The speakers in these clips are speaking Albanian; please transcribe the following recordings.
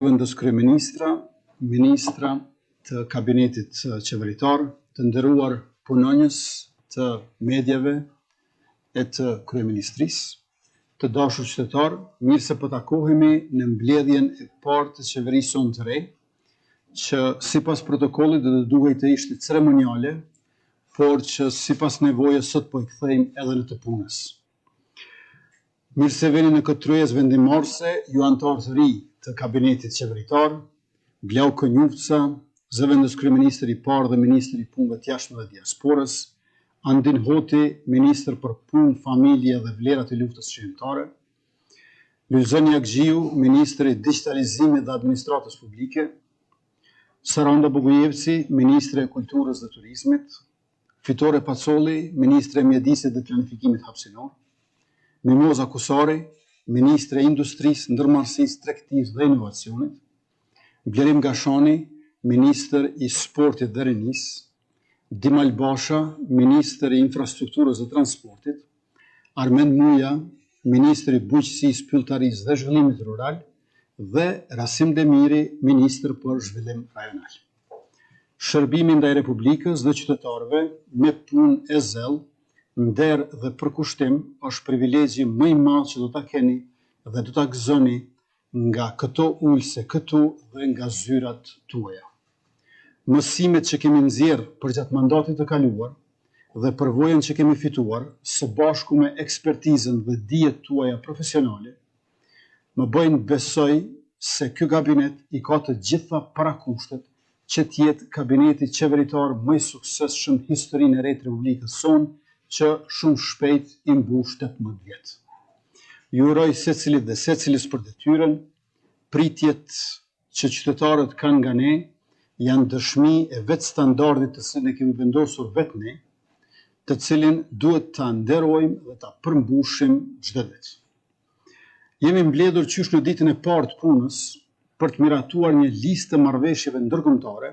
Vendos kryeministra, ministra të kabinetit qeveritar, të nderuar punonjës të medjave e të kryeministrisë, të dashur qytetar, mirë se po takohemi në mbledhjen e parë të qeverisë sonë të re, që sipas protokollit do të duhej të ishte ceremoniale, por që sipas nevojës sot po i kthejmë edhe në të punës. Mirë se veni në këtë tryezë vendimmarrëse, ju anëtarë të ri të kabinetit qeveritar, Blau Konjufca, zëvendës kryeministër i parë dhe ministër i punëve të jashtme dhe diasporës, Andin Hoti, ministër për punë, familje dhe vlerat e luftës shqiptare, Lulzën Jakxhiu, ministër i digitalizimit dhe administratës publike, Saranda Bogujevci, ministre e kulturës dhe turizmit, Fitore Pacolli, ministre e mjedisit dhe planifikimit hapësinor, Mimoza Kusari, ministre e industrisë, ndërmarrësisë, tregtisë dhe inovacionit, Blerim Gashani, ministër i sportit dhe rinisë, Dimal Basha, ministër i infrastrukturës dhe transportit, Armen Muja, ministër i bujqësisë, pylltarisë dhe zhvillimit rural, dhe Rasim Demiri, ministër për zhvillim rajonal. Shërbimi ndaj Republikës dhe qytetarëve me punë e zellë, nder dhe përkushtim është privilegji më i madh që do ta keni dhe do ta gëzoni nga këto ulse këtu dhe nga zyrat tuaja. Mësimet që kemi nxjerr përgjatë mandatit të kaluar dhe përvojën që kemi fituar së bashku me ekspertizën dhe dijet tuaja profesionale më bëjnë besoj se ky kabinet i ka të gjitha parakushtet që të jetë kabineti qeveritar më i suksesshëm në historinë e re të Republikës sonë, që shumë shpejt i mbush 18 vjet. Ju uroj secilit dhe secilis për detyrën, pritjet që qytetarët kanë nga ne janë dëshmi e vetë standardit të cilin e kemi vendosur vetë ne, të cilin duhet ta nderojmë dhe ta përmbushim çdo ditë. Jemi mbledhur qysh në ditën e parë të punës për të miratuar një listë të marrëveshjeve ndërkombëtare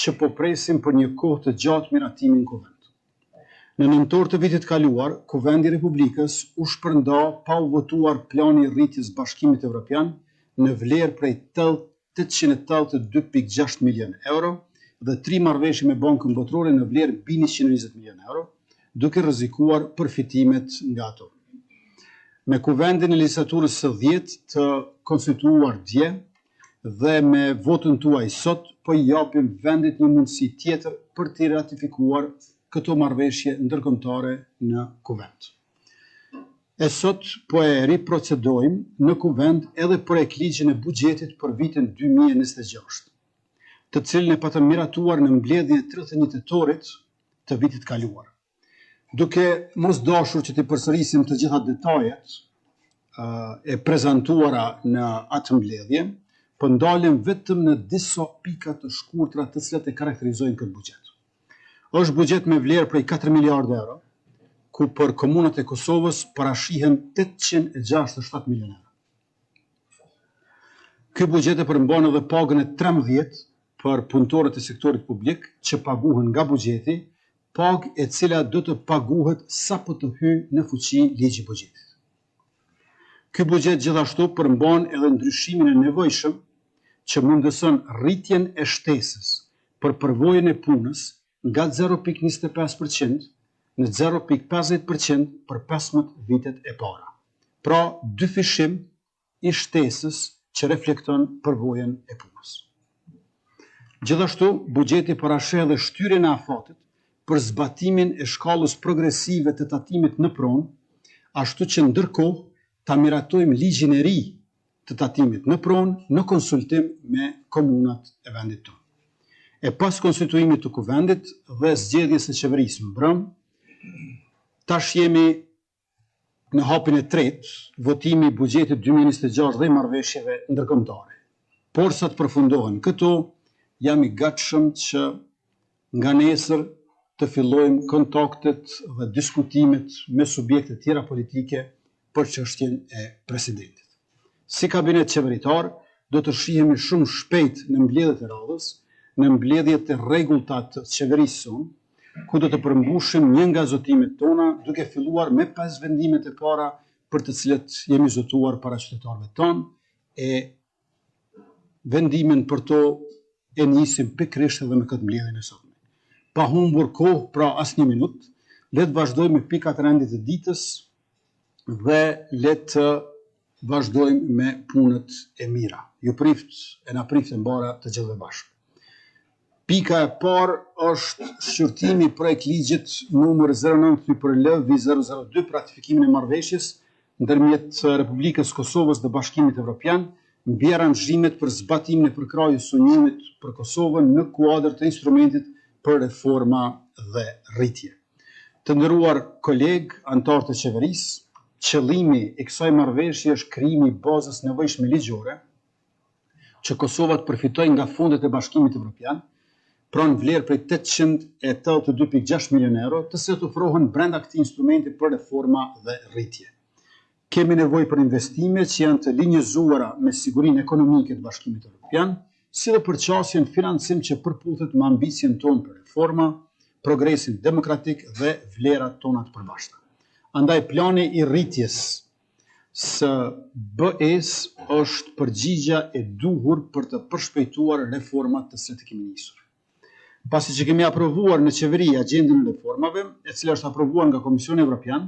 që po presim për një kohë të gjatë miratimin në kuvend. Në nëntor të vitit kaluar, Kuvendi i Republikës u shpërnda pa u votuar plani i rritjes Bashkimit Evropian në vlerë prej 882.6 milion euro dhe 3 marrëveshje me Bankën Botërore në vlerë mbi 120 milion euro, duke rrezikuar përfitimet nga ato. Me Kuvendin e Legjislaturës së 10 të konstituuar dje dhe me votën tuaj sot, po i japim vendit një mundësi tjetër për të ratifikuar këto marrëveshje ndërkombëtare në kuvend. E sot po e riprocedojmë në kuvend edhe projekt ligjin e buxhetit për vitin 2026, të cilin e patëm miratuar në mbledhjen e 31 tetorit të vitit kaluar. Duke mos dashur që të përsërisim të gjitha detajet e prezantuara në atë mbledhje, po ndalem vetëm në disa pika të shkurtra të cilat e karakterizojnë këtë buxhet. Është buxhet me vlerë prej 4 miliardë euro, ku për komunat e Kosovës parashihen 867 milion euro. Ky buxhet e përmban edhe pagën e 13 për punëtorët e sektorit publik që paguhen nga buxheti, pagë e cila do të paguhet sapo të hyjë në fuqi ligji i buxhetit. Ky buxhet gjithashtu përmban edhe ndryshimin e nevojshëm që mundëson rritjen e shtesës për përvojën e punës nga 0.25% në 0.50% për 15 vitet e para. Pra, dyfishim i shtesës që reflekton përvojën e punës. Gjithashtu, buxheti parasheh edhe shtyrjen e afatit për zbatimin e shkallës progresive të tatimit në pronë, ashtu që ndërkohë ta miratojmë ligjin e ri të tatimit në pronë në konsultim me komunat e vendit tonë. E pas konstituimit të kuvendit dhe zgjedhjes së qeverisë në brëm, tash jemi në hapin e tretë, votimi i buxhetit 2026 dhe marrëveshjeve ndërkombëtare. Por sa të përfundohen këto, jam i gatshëm që nga nesër të fillojmë kontaktet dhe diskutimet me subjekte tjera politike për çështjen e presidentit. Si kabinet qeveritar, do të shihemi shumë shpejt në mbledhjet e radhës, në mbledhjet e rregullta të qeverisë sonë, ku do të përmbushim një nga zotimet tona, duke filluar me 5 vendimet e para për të cilët jemi zotuar para qytetarëve tonë, e vendimin për to e nisim pikërisht edhe me këtë mbledhjen e sotme. Pa humbur kohë, pra as një minutë, le të vazhdojmë me pikat e rendit të ditës dhe le të vazhdojmë me punët e mira. Na prift e mbara të gjithëve bashkë. Pika e parë është shqyrtimi projekt ligjit numër 09/L-002 për ratifikimin e marrëveshjes ndërmjet Republikës Kosovës dhe Bashkimit Evropian mbi aranzhimet për zbatimin e përkrahjes së Unionit për Kosovën në kuadër të instrumentit për reforma dhe rritje. Të nderuar kolegë, anëtar të qeverisë, qëllimi i kësaj marrëveshje është krijimi i bazës nevojshme ligjore që Kosova të përfitojë nga fondet e Bashkimit Evropian, pranë vlerë prej 882.6 milion euro, të cilat ofrohen brenda këtij instrumenti për reforma dhe rritje. Kemi nevojë për investime që janë të linjëzuara me sigurinë ekonomike të Bashkimit Evropian, si dhe për qasjen financim që përputhet me ambicien tonë për reforma, progresin demokratik dhe vlerat tona të përbashkëta. Andaj plani i rritjes së BE-s është përgjigjja e duhur për të përshpejtuar reformat të cilat kemi nisur. Pasi që kemi aprovuar në qeveri agjendën e reformave, e cila është aprovuar nga Komisioni Evropian,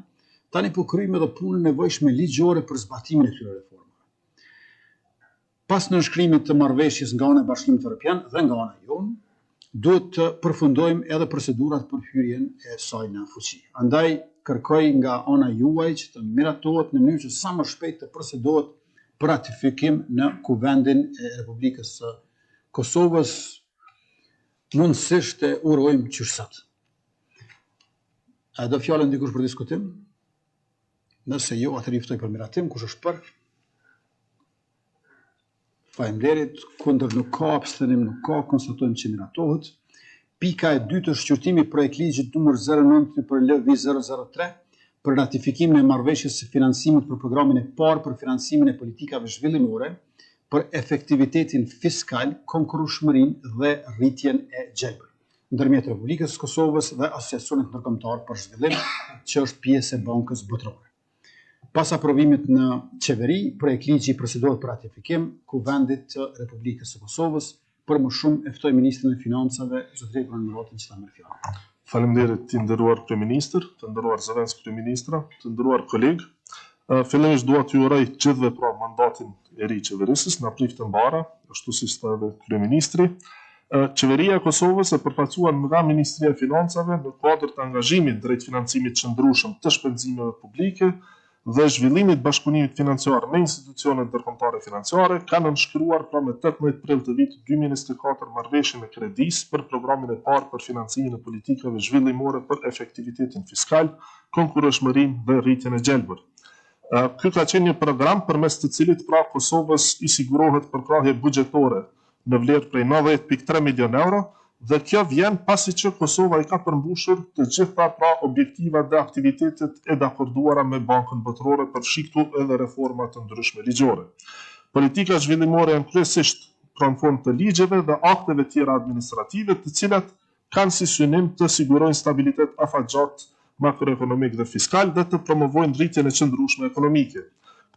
tani po kryejmë edhe punën nevojshme ligjore për zbatimin e këtyre reformave. Pas nënshkrimit të marrëveshjes nga ana e Bashkimit Evropian dhe nga ana jonë, duhet të përfundojmë edhe procedurat për hyrjen e saj në fuqi. Andaj kërkoj nga ana juaj që të miratohet në mënyrë që sa më shpejt të procedohet për ratifikim në Kuvendin e Republikës së Kosovës. Mundësisht e urojmë qysh sot. A do fjalën dikush për diskutim? Nëse jo, atëherë ftoj për miratim, kush është për? Faleminderit, kundër nuk ka, abstenim nuk ka, konstatojmë që miratohet. Pika e dytë është shqyrtimi projekt ligjit numër 09/L-003 për ratifikimin e marrëveshjes së financimit për programin e parë për financimin e politikave zhvillimore, për efektivitetin fiskal, konkurrueshmërinë dhe rritjen e gjelbër, ndërmjet Republikës Kosovës dhe Asociacionit Ndërkombëtar për Zhvillim, që është pjesë e Bankës Botërore. Pas aprovimit në qeveri, projekt ligji procedohet për ratifikim Kuvendit të Republikës së Kosovës. Për më shumë e ftoj ministrin e Financave, zotëri Muratin, që ta merr fjalën. Faleminderit të nderuar kryeministër, të nderuar zëvendës kryeministra, të nderuar kolegë. Fillimisht dua t'ju uroj gjithëve pra mandatin e ri qeverisës, na prift e mbara, ashtu si edhe kryeministri. Qeveria e Kosovës e përfaqësuar nga Ministria e Financave në kuadër të angazhimit drejt financimit qëndrueshëm të shpenzimeve publike dhe zhvillimit bashkëpunimit financiar me institucionet ndërkombëtare financiare, kanë nënshkruar pra me 18 prill të vitit 2024 marrëveshjen e kredisë për programin e parë për financimin e politikave zhvillimore për efektivitetin fiskal, konkurrueshmërinë dhe rritjen e gjelbër. Ky ka qenë një program përmes të cilit pra Kosovës i sigurohet përkrahje buxhetore në vlerë prej 90.3 milion euro, dhe kjo vjen pasi që Kosova i ka përmbushur të gjitha pra objektivat dhe aktivitetet e dakorduara me Bankën Botërore për shiktu edhe reforma të ndryshme ligjore. Politika zhvillimore janë kryesisht pranë fond të ligjeve dhe akteve tjera administrative, të cilat kanë si synim të sigurojnë stabilitet afatgjat makroekonomik dhe fiskal dhe të promovojnë rritjen e qëndrueshme ekonomike.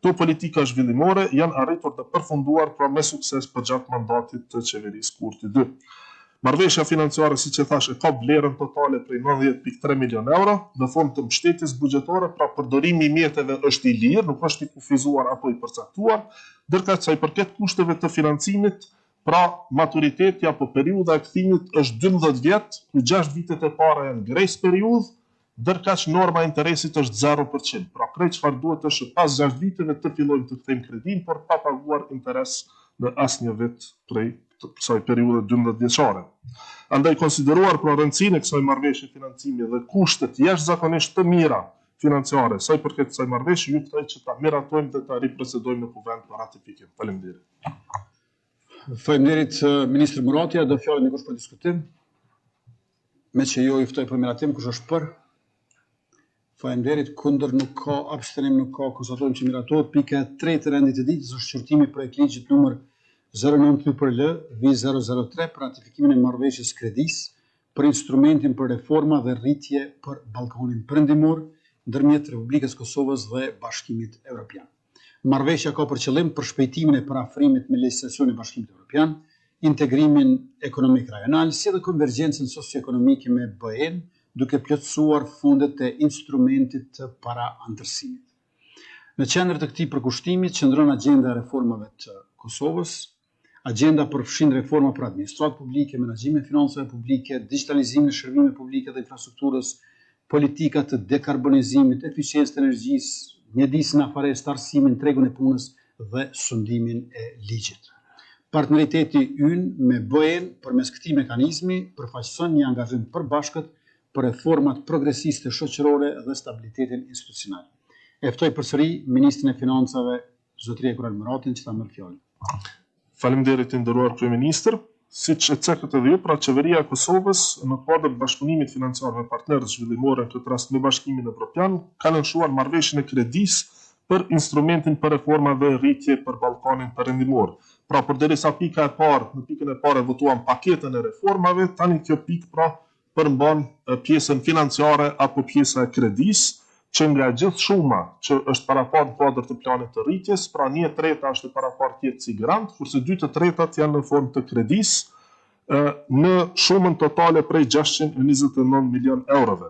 Këto politika zhvillimore janë arritur të përfunduar pra me sukses përgjatë mandatit të qeverisë Kurti 2. Marrëveshja financiare, siç e thash, ka vlerën totale prej 90.3 milion euro në fond të mbështetjes buxhetore, pra përdorimi i mjeteve është i lirë, nuk është i kufizuar apo i përcaktuar, ndërkaq sa i përket kushteve të financimit, pra maturiteti apo periudha e kthimit është 12 vjet, ku 6 vitet e para janë grace periudhë, ndërkaq norma e interesit është 0%. Pra krejt çfarë duhet është pas 6 viteve të fillojmë të kthejmë kredin, por pa paguar interes në asnjë vit prej kësaj periudhe 12 vjeçare. Andaj konsideruar pra rëndësinë e kësaj marrëveshje financimi dhe kushtet jashtëzakonisht të mira financiare, sa i përket kësaj marrëveshje, ju ftoj që ta miratojmë dhe ta riprocedojmë në kuvend për ratifikim. Faleminderit. Faleminderit ministri Murati, do fjalën dikush për diskutim? Me që jo i ftoj për miratim, kush është për? Faleminderit, kundër nuk ka, abstenim nuk ka, konstatojmë që miratohet. Pika e tretë e rendit të ditës është shqyrtimi projekt ligjit numër 09/L-003 për ratifikimin e marrëveshjes kredisë për instrumentin për reforma dhe rritje për Ballkanin Perëndimor ndërmjet Republikës Kosovës dhe Bashkimit Evropian. Marrëveshja ka për qëllim përshpejtimin e parafrimit me legjislacionin e Bashkimit Evropian, integrimin ekonomik rajonal, si dhe konvergjencën socio-ekonomike me BE-n, duke plotësuar fundet e instrumentit të para-anëtarësimit. Në qendër të këtij përkushtimi qëndron agjenda e reformave të Kosovës, agenda përfshin reforma për administratë publike, menaxhimin e financave publike, digitalizimin e shërbimeve publike dhe infrastrukturës, politika të dekarbonizimit, eficiencë të energjisë, mjedisin, afares, arsimin, tregun e punës dhe sundimin e ligjit. Partneriteti ynë me BE-n përmes këtij mekanizmi përfaqëson një angazhim përbashkët për reformat progresiste shoqërore dhe stabilitetin institucional. E ftoj përsëri Ministrin e Financave, zotëria Kurel Muratin, që ta merr fjalën. Faleminderit i nderuar kryeministër. Siç e cekët edhe ju, pra qeveria e Kosovës në kuadër të bashkëpunimit financiar me partnerët zhvillimorë, në këtë rast me Bashkimin Evropian, ka nënshuar marrëveshjen e kredisë për instrumentin për reforma dhe rritje për Ballkanin Perëndimor. Pra përderisa pika e parë, në pikën e parë votuam paketën e reformave, tani kjo pikë pra përmban pjesën financiare apo pjesa e kredisë, që nga gjithë shuma që është paraparë në kuadër të planit të rritjes, pra 1/3 është e paraparë tjetë si garant, kurse 2/3 janë në formë të kredisë në shumën totale prej 629 milion eurove.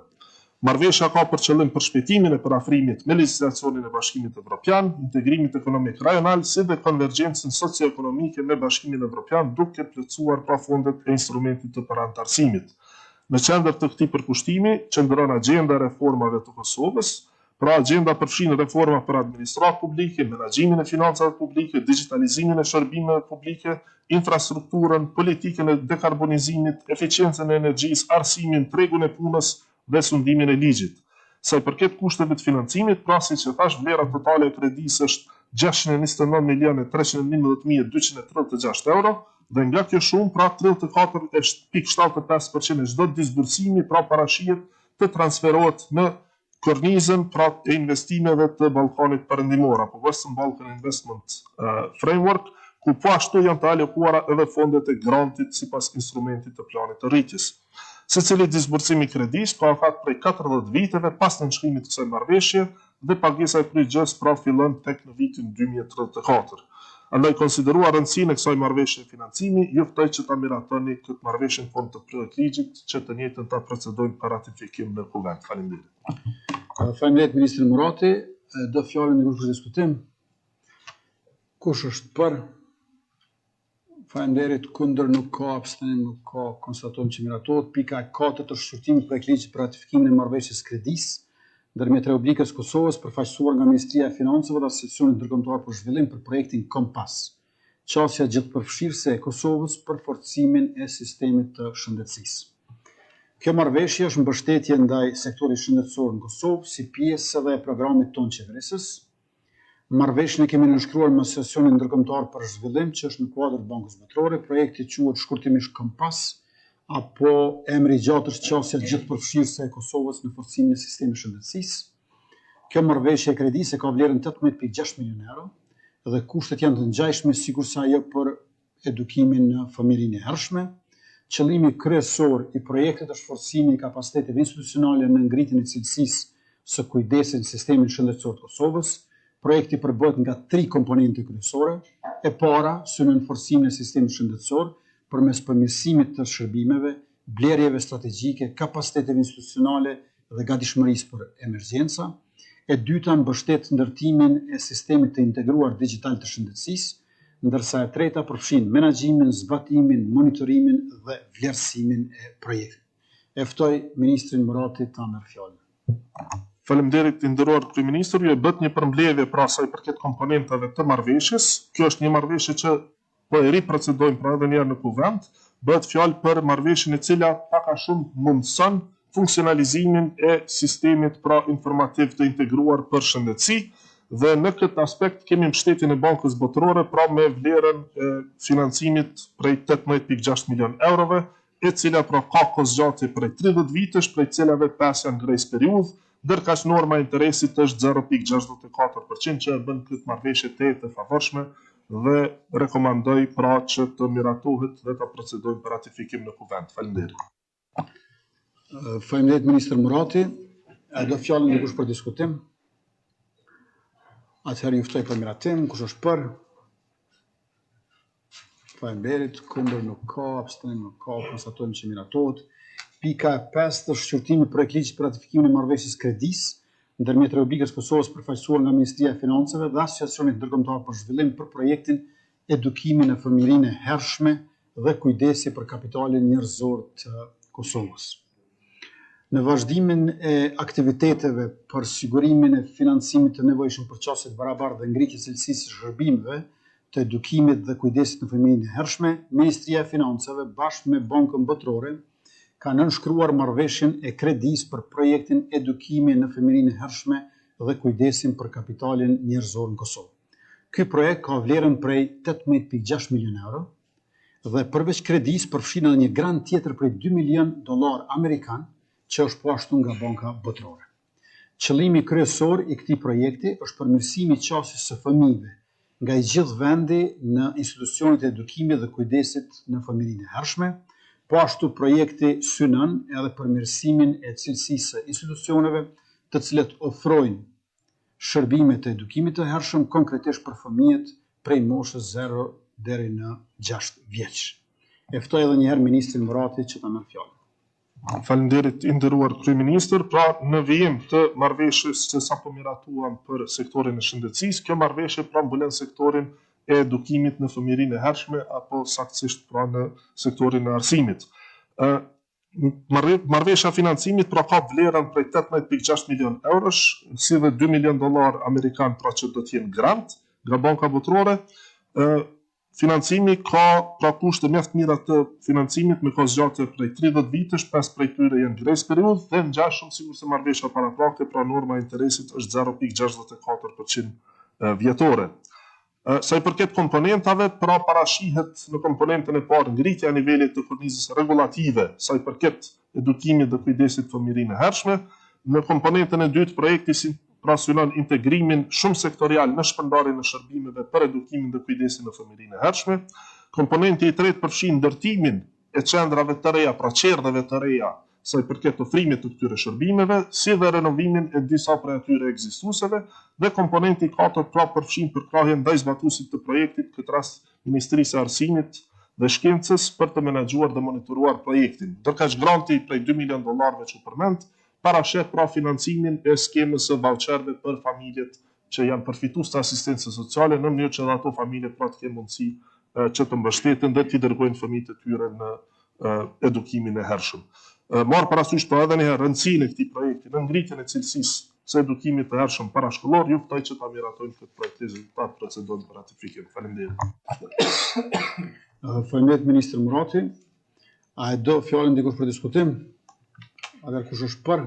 Marrëveshja ka për qëllim përshpejtimin e parafrimit me legjislacionin e Bashkimit Evropian, integrimit ekonomik rajonal, si dhe konvergjencën socio-ekonomike me Bashkimin Evropian, duke plotësuar pa fondet e instrumentit të parantarësimit. Në qendër të këtij përkushtimi qëndron agjenda e reformave të Kosovës, pra agjenda përfshin reforma për administratë publike, menaxhimin e financave publike, digitalizimin e shërbimeve publike, infrastrukturën, politikën e dekarbonizimit, eficiencën e energjisë, arsimin, tregun e punës dhe sundimin e ligjit. Sa i përket kushteve të financimit, pra siç e thash, vlera totale e kredisë është 629.31236 euro, dhe nga kjo shumë, pra 34.75% e çdo disbursimi, pra parashihet të transferohet në kornizën pra e investimeve të Ballkanit Perëndimor apo Western Balkan Investment Framework, ku po ashtu janë të alokuara edhe fondet e grantit sipas instrumentit të planit të rritjes. Secili disbursim i kredisë ka efekt prej 40 viteve pas nënshkrimit të kësaj marrëveshje dhe pagesa e përgjithshme pra fillon tek në vitin 2034. Andaj konsideruar rëndësinë e kësaj marrëveshje financimi, ju ftoj që ta miratoni këtë marrëveshje në formë të projektligjit që të njëjtën ta procedojmë për ratifikim në kuvend. Faleminderit. Faleminderit Ministri Murati. Do fjalën e grupit për diskutim. Kush është për? Faleminderit. Kundër nuk ka, abstenim nuk ka, konstatojmë që miratohet. Pika e 4 është shqyrtimi projektligjit për ratifikimin e marrëveshjes kredisë ndërmjet Republikës Kosovës përfaqësuar nga Ministria e Financave dhe Asociacioni Ndërkombëtar për Zhvillim për projektin Kompas, qasja gjithëpërfshirëse e Kosovës për forcimin e sistemit të shëndetësisë. Kjo marrëveshje është mbështetje ndaj sektorit shëndetësor në Kosovë si pjesë edhe e programit tonë qeverisës. Marrëveshjen e kemi nënshkruar me Asociacionin Ndërkombëtar për Zhvillim, që është në kuadër të Bankës Botërore. Projekti quhet shkurtimisht Kompas, apo emri i gjatë është qasja gjithëpërfshirëse e Kosovës në forcimin e sistemit shëndetësisë. Kjo marrëveshje e kredisë ka vlerën 18.6 milion euro dhe kushtet janë të ngjashme sikurse ajo për edukimin në familjen e hershme. Qëllimi kryesor i projektit është forcimi i kapaciteteve institucionale në ngritjen e cilësisë së kujdesit në sistemin shëndetësor të Kosovës. Projekti përbëhet nga 3 komponente kryesore. E para, synon forcimin e sistemit shëndetësor përmes përmirësimit të shërbimeve, blerjeve strategjike, kapaciteteve institucionale dhe gatishmërisë për emergjenca. E dyta, mbështet ndërtimin e sistemit të integruar digital të shëndetësisë, ndërsa e treta përfshin menaxhimin, zbatimin, monitorimin dhe vlerësimin e projektit. E ftoj Ministrin Murati ta merr fjalën. Faleminderit i nderuar kryeministër, ju e bët një përmbledhje pra sa i përket komponentave të marrëveshjes. Kjo është një marrëveshje që po e riprocedojmë pra edhe njerë në kuvend, bëhet fjalë për marrëveshjen e cila pak a shumë mundson funksionalizimin e sistemit pra informativ të integruar për shëndetësi, dhe në këtë aspekt kemi mbështetjen e Bankës Botërore pra me vlerën e financimit prej 18.6 milion eurove, e cila pra ka kozgjatje prej 30 vitesh, prej cilave 5 janë grace periudhë, ndërkaq norma e interesit është 0.64%, që e bën këtë marrëveshje të favorshme dhe rekomandoj pra që të miratohet dhe të procedojmë për ratifikim në kuvend. Faleminderit. Faleminderit Ministër Murati. Do fjalën e kush për diskutim? Atëherë juftoj për miratim, kush është për? Faleminderit, kundër nuk ka, abstenim nuk ka, konstatojmë që miratohet. Pika 5 është shqyrtimi projekt ligj për ratifikimin e marrëveshjes kredis ndërmjet Republikës Kosovës përfaqësuar nga Ministria e Financave dhe Asociacionit Ndërkombëtar për Zhvillim për projektin Edukimi në fëmijërinë e hershme dhe kujdesi për kapitalin njerëzor të Kosovës. Në vazhdimin e aktiviteteve për sigurimin e financimit të nevojshëm për qasje të barabartë dhe ngritje cilësisë së shërbimeve të edukimit dhe kujdesit në fëmijërinë e hershme, Ministria e Financave bashkë me Bankën Botërore ka nënshkruar marrëveshjen e kredis për projektin Edukimi në fëmijërinë e hershme dhe kujdesin për kapitalin njerëzor në Kosovë. Ky projekt ka vlerën prej 18.6 milion euro dhe përveç kredis përfshin edhe një grant tjetër prej $2 milion amerikan që është po ashtu nga Banka Botërore. Qëllimi kryesor i këtij projekti është përmirësimi i qasjes së fëmijëve nga i gjithë vendi në institucionet e edukimit dhe kujdesit në fëmijërinë e hershme. Po ashtu projekti synon edhe përmirësimin e cilësisë së institucioneve të cilat ofrojnë shërbime të edukimit të hershëm konkretisht për fëmijët prej moshës 0 deri në 6 vjeç. E ftoj edhe një herë ministrin Murati që ta merr fjalën. Faleminderit i nderuar kryeministër. Pra në vijim të marrëveshjes që sapo miratuam për sektorin e shëndetësisë, kjo marrëveshje pra mbulon sektorin e edukimit në fëmijërinë e hershme apo saktësisht pra në sektorin e arsimit. Marrëveshja financimit pra ka vlerën prej 18.6 milion eurosh, si dhe $2 milion amerikan pra që do të jenë grant nga Banka Botërore. Financimi ka pra kushte mjaft mira të financimit me kohë zgjatje prej 30 vitesh, 5 prej tyre janë grace periud dhe ngjashëm sikur se marrëveshja paraprakte pra norma e interesit është 0.64% vjetore. Sa i përket komponentave, pra parashihet në komponentën e parë ngritja e nivelit të kornizës regulative sa i përket edukimit dhe kujdesit fëmijërinë e hershme. Në komponentën e dytë projekti pra synon integrimin shumë sektorial në shpërndarjen e shërbimeve për edukimin dhe kujdesin në fëmijërinë e hershme. Komponenti i tretë përfshin ndërtimin e qendrave të reja, pra qerdheve të reja, sa i përket ofrimit të këtyre shërbimeve, si dhe renovimin e disa prej atyre ekzistueseve, dhe komponenti i katërt pra përfshin përkrahjen ndaj zbatuesit të projektit, këtë rast Ministrisë së Arsimit dhe Shkencës për të menaxhuar dhe monitoruar projektin. Ndërkaq granti prej $2 milion që u përmend parashet pra financimin e skemës së vaucherëve për familjet që janë përfitues të asistencës sociale në mënyrë që ato familje pra të kenë mundësi që të mbështeten dhe t'i dërgojnë fëmijët e tyre në edukimin e hershëm. Marr parasysh po edhe një rëndësinë e këtij projekti në ngritjen e cilësisë së edukimit të hershëm parashkollor, ju ftoj që ta miratojnë këtë projekt rezultat procedurën për ratifikim. Faleminderit. Faleminderit ministër Murati. A e do fjalën dikush për diskutim? Atëherë kush është për?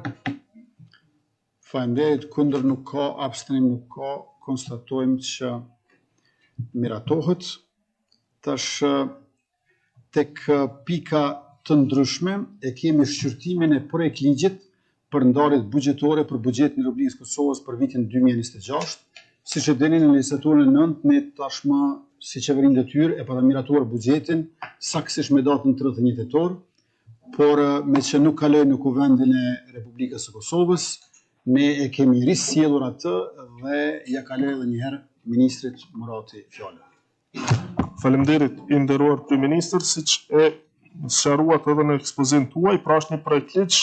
Faleminderit, kundër nuk ka, abstenim nuk ka, konstatojmë që miratohet. Tash tek pika të ndryshme e kemi shqyrtimin e projekt ligjit për ndarjet buxhetore për buxhetin e Republikës Kosovës për vitin 2026. Siç e dini, në legjislaturën e 9 ne tashmë si qeverinë detyrë e para miratuar buxhetin saktësisht me datën 31 tetor. Por me që nuk kaloj në kuvendin e Republikës së Kosovës, ne e kemi risjellur atë dhe ja kaloj edhe një herë ministrit Murati fjalën. Faleminderit i nderuar kryeministër, siç e sqaruat edhe në ekspozin tuaj, pra është një projekt ligj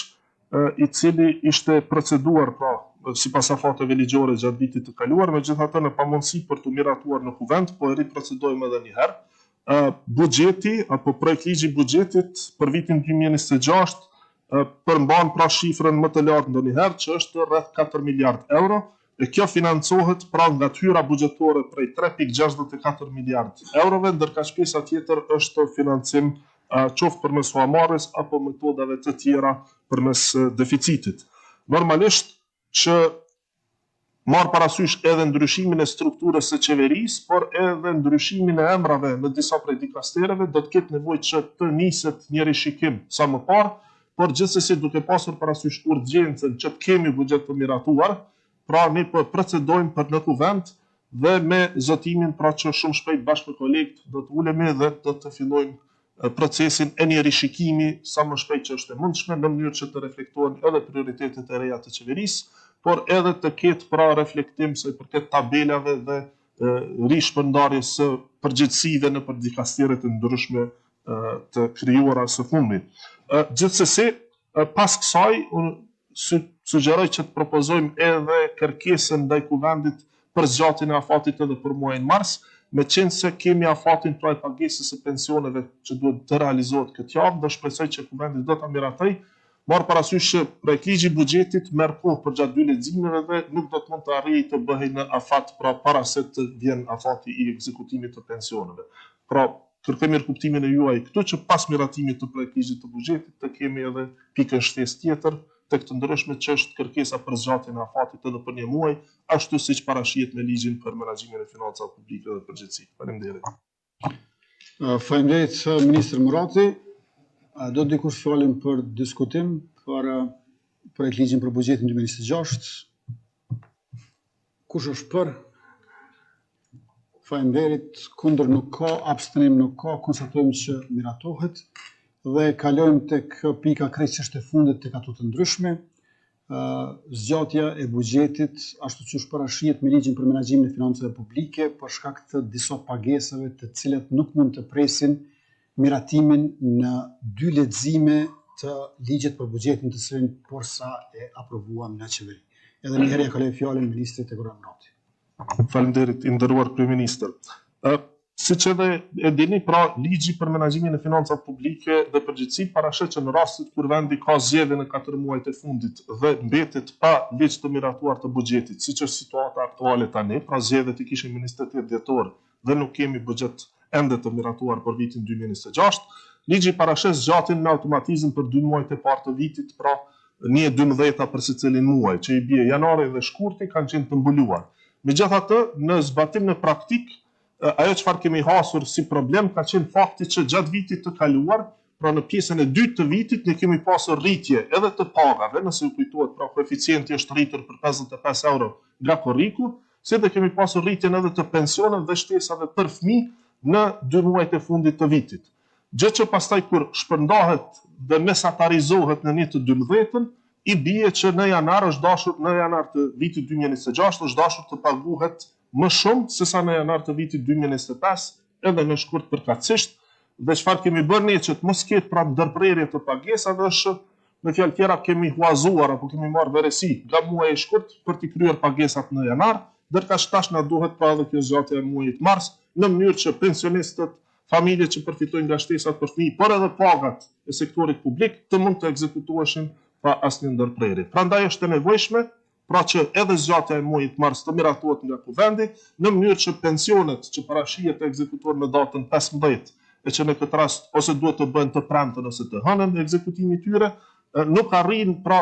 i cili ishte proceduar pra sipas afateve ligjore gjatë vitit të kaluar, megjithatë në pamundësi për të miratuar në kuvend, po e riprocedojmë edhe një herë. Buxheti apo projekt ligji i buxhetit për vitin 2026 përmban pra shifrën më të lartë ndonjëherë që është rreth 4 miliard euro, e kjo financohet pra nga tyra buxhetore prej 3.64 miliard eurove, ndërkaq pjesa tjetër është financim qoftë përmes huamarrjes apo metodave të tjera përmes deficitit. Normalisht që marr parasysh edhe ndryshimin e strukturës së qeverisë, por edhe ndryshimin e emrave në disa prej dikastereve, do të ketë nevojë që të niset një rishikim sa më parë, por gjithsesi duke pasur parasysh urgjencën që të kemi buxhet të miratuar, pra ne po procedojmë për në kuvend dhe me zotimin pra që shumë shpejt bashkë me kolegët do të ulemi dhe do të fillojmë procesin e një rishikimi sa më shpejt që është e mundshme në mënyrë që të reflektohen edhe prioritetet e reja të qeverisë, por edhe të ketë pra reflektim se për këtë tabelave dhe rishpërndarjes së përgjegjësive në dikasteret e ndryshme të krijuara së fundmi. Gjithsesi, pas kësaj, unë sugjeroj që të propozojmë edhe kërkesën ndaj kuvendit për zgjatjen e afatit edhe për muajin mars, me qenë se kemi afatin pra e pagesës së pensioneve që duhet të realizohet këtë javë, dhe shpresoj që kuvendi do ta miratoj, marrë parasysh që projektligji i buxhetit merr kohë për gjatë 2 leximeve dhe nuk do të mund të arrijë të bëhej në afat pra para se të vjen afati i ekzekutimit të pensioneve. Pra, kërkojmë kuptimin e juaj këtu që pas miratimit të projektligjit të buxhetit të kemi edhe pikën shtesë tjetër tek të ndryshmet që është kërkesa për zgjatjen e afatit edhe për 1 muaj, ashtu siç parashihet me ligjin për menaxhimin e financave publike dhe përgjithësi. Faleminderit. Faleminderit Ministër Murati. Do dikush fjalën për diskutim për projektligjin për buxhetin 2026? Kush është për? Faleminderit. Kundër nuk ka, abstenim nuk ka, konstatojmë që miratohet. Dhe kalojmë tek pika krejt çështje e fundit tek ato të ndryshme. Zgjatja e buxhetit, ashtu siç parashihet me ligjin për menaxhimin e financave publike, për shkak të disa pagesave të cilat nuk mund të presin miratimin në 2 lexime të ligjit për buxhetin të cilin porsa e aprovuam në qeveri. Edhe një herë ja kaloj fjalën ministrit Tegur Murati. Faleminderit, i nderuar kryeministër. Siç edhe e dini, pra ligji për menaxhimin e financave publike dhe përgjithësi parashet që në rastet kur vendi ka zgjedhje në 4 muajt e fundit dhe mbetet pa ligj të miratuar të buxhetit, siç është situata aktuale tani, pra zgjedhjet i kishin në 28 dhjetor dhe nuk kemi buxhet ende të miratuar për vitin 2026, ligji parashet zgjatjen me automatizëm për 2 muajt e parë të vitit, pra 1/12 për secilin muaj, që i bie janari dhe shkurti kanë qenë të mbuluar. Megjithatë, në zbatim në praktik, ajo çfarë kemi hasur si problem ka qenë fakti që gjatë vitit të kaluar, pra në pjesën e dytë të vitit, ne kemi pasur rritje edhe të pagave, nëse ju kujtohet, pra koeficienti është rritur për 55 euro nga korriku, si dhe kemi pasur rritjen edhe të pensioneve dhe shtesave për fëmijë në 2 muajt e fundit të vitit. Gjë që pastaj kur shpërndahet dhe mesatarizohet në 1/12, i bie që në janar të vitit 2026 është dashur të paguhet më shumë sesa në janar të vitit 2025, edhe në shkurt përkatësisht, dhe çfarë kemi bërë ne që të mos ketë pra ndërprerje të pagesave është, me fjalë tjera, kemi huazuar apo kemi marrë veresi nga muaji i shkurt për të kryer pagesat në janar, ndërkaq tash na duhet pra edhe kjo zgjatje e muajit mars, në mënyrë që pensionistët, familjet që përfitojnë nga shtesat për fëmijë, por edhe pagat e sektorit publik të mund të ekzekutoheshin pa asnjë ndërprerje. Prandaj është e nevojshme pra që edhe zgjatja e muajit mars të miratohet nga kuvendi, në mënyrë që pensionet që parashihet të ekzekutohen në datën 15, e që në këtë rast ose duhet të bëhen të premten ose të hënën ekzekutimi i tyre, nuk arrin pra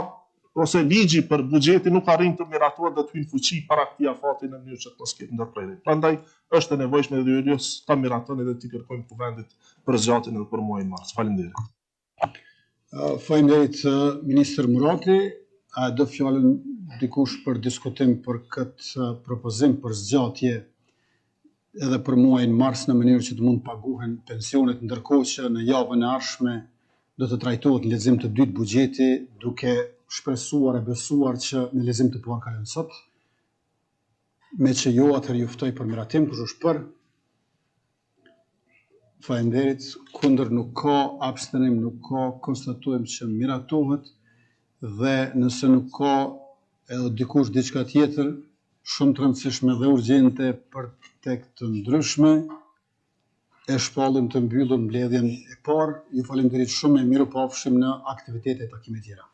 ose ligji për buxhetin nuk arrin të miratohet dhe të hyjnë fuqi para këtij afati në mënyrë që të mos ketë ndërprerje. Prandaj është e nevojshme edhe ju ta miratoni dhe t'i kërkojmë kuvendit për zgjatjen edhe për muajin mars. Faleminderit. Faleminderit Ministër Murati. A do fjalën dikush për diskutim për këtë propozim për zgjatje edhe për muajin mars në mënyrë që të mund paguhen pensionet, ndërkohë që në javën e ardhshme do të trajtohet në lexim të dytë buxheti, duke shpresuar e besuar që në lexim të parë kalon sot. Me që jo, atëherë ju ftoj për miratim, kush është për? Faleminderit, kundër nuk ka, abstenim nuk ka, konstatojmë që miratohet. Dhe nëse nuk ka edhe dikush diçka tjetër shumë të rëndësishme dhe urgjente për tek të ndryshme, e shpallim të mbyllur mbledhjen e parë. Ju falenderit shumë e mirupafshim në aktivitete e takimit tjera.